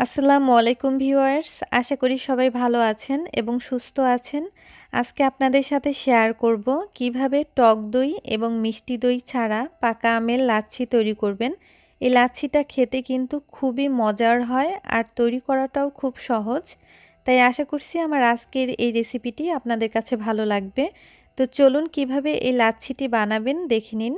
আসসালামু আলাইকুম ভিউয়ার্স, আশা করি সবাই ভালো আছেন এবং সুস্থ আছেন। আজকে আপনাদের সাথে শেয়ার করব কিভাবে টক দই এবং মিষ্টি দই ছাড়া পাকা আমের লাচ্ছি তৈরি করবেন। এই লাচ্ছিটা খেতে কিন্তু খুবই মজার হয় আর তৈরি করাটাও খুব সহজ। তাই আশা করছি আমার আজকের এই রেসিপিটি আপনাদের কাছে ভালো লাগবে। তো চলুন কিভাবে এই লাচ্ছিটি বানাবেন দেখে নিন।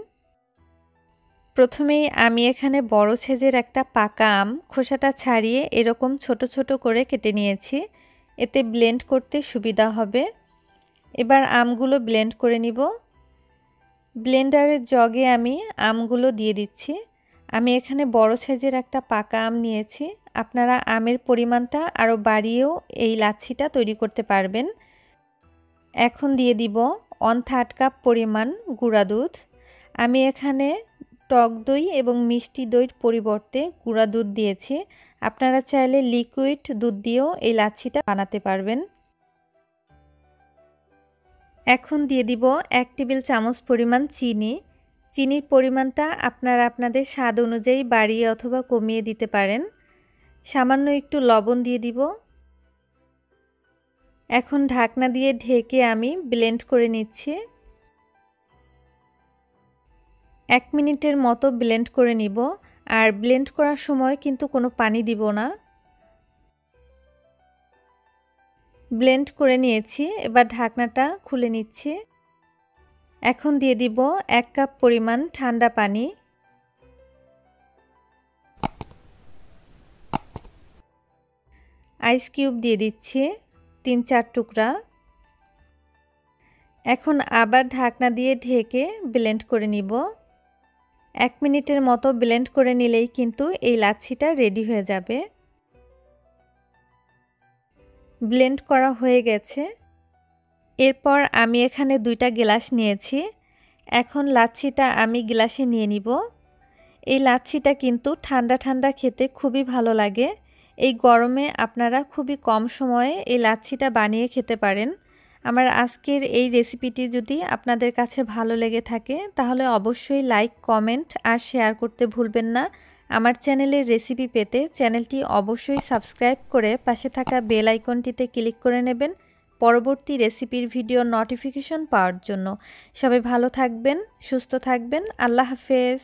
প্রথমেই আমি এখানে বড় সাইজের একটা পাকা আম খোসাটা ছাড়িয়ে এরকম ছোট ছোট করে কেটে নিয়েছি, এতে ব্লেন্ড করতে সুবিধা হবে। এবার আমগুলো ব্লেন্ড করে নিব। ব্লেন্ডারের জগে আমি আমগুলো দিয়ে দিচ্ছি। আমি এখানে বড় সাইজের একটা পাকা আম নিয়েছি, আপনারা আমের পরিমাণটা আরও বাড়িয়েও এই লাচ্ছিটা তৈরি করতে পারবেন। এখন দিয়ে দিব 1/3 কাপ পরিমাণ গুঁড়া দুধ। আমি এখানে টক দই এবং মিষ্টি দইয়ের পরিবর্তে গুঁড়া দুধ দিয়েছি, আপনারা চাইলে লিকুইড দুধ দিয়েও এই লাচ্ছিটা বানাতে পারবেন। এখন দিয়ে দিব 1 টেবিল চামচ পরিমাণ চিনি। চিনির পরিমাণটা আপনারা আপনাদের স্বাদ অনুযায়ী বাড়িয়ে অথবা কমিয়ে দিতে পারেন। সামান্য একটু লবণ দিয়ে দিব। এখন ঢাকনা দিয়ে ঢেকে আমি ব্লেন্ড করে নিচ্ছি। 1 মিনিটের মতো ব্লেন্ড করে নিব। আর ব্লেন্ড করার সময় কিন্তু কোনো পানি দিব না। ব্লেন্ড করে নিয়েছি, এবার ঢাকনাটা খুলে নিচ্ছি। এখন দিয়ে দিব 1 কাপ পরিমাণ ঠান্ডা পানি। আইস কিউব দিয়ে দিচ্ছি 3-4 টুকরা। এখন আবার ঢাকনা দিয়ে ঢেকে ব্লেন্ড করে নিব। 1 মিনিটের মতো ব্লেন্ড করে নিলেই কিন্তু এই লাচ্ছিটা রেডি হয়ে যাবে। ব্লেন্ড করা হয়ে গেছে। এরপর আমি এখানে 2টা গ্লাস নিয়েছি। এখন লাচ্ছিটা আমি গ্লাসে নিয়ে নিব। এই লাচ্ছিটা কিন্তু ঠান্ডা ঠান্ডা খেতে খুবই ভালো লাগে। এই গরমে আপনারা খুবই কম সময়ে এই লাচ্ছিটা বানিয়ে খেতে পারেন। আমার আজকের এই রেসিপিটি যদি আপনাদের কাছে ভালো লেগে থাকে তাহলে অবশ্যই লাইক, কমেন্ট আর শেয়ার করতে ভুলবেন না। আমার চ্যানেলের রেসিপি পেতে চ্যানেলটি অবশ্যই সাবস্ক্রাইব করে পাশে থাকা বেল আইকনটিতে ক্লিক করে নেবেন পরবর্তী রেসিপির ভিডিও নোটিফিকেশন পাওয়ার জন্য। সবাই ভালো থাকবেন, সুস্থ থাকবেন। আল্লাহ হাফেজ।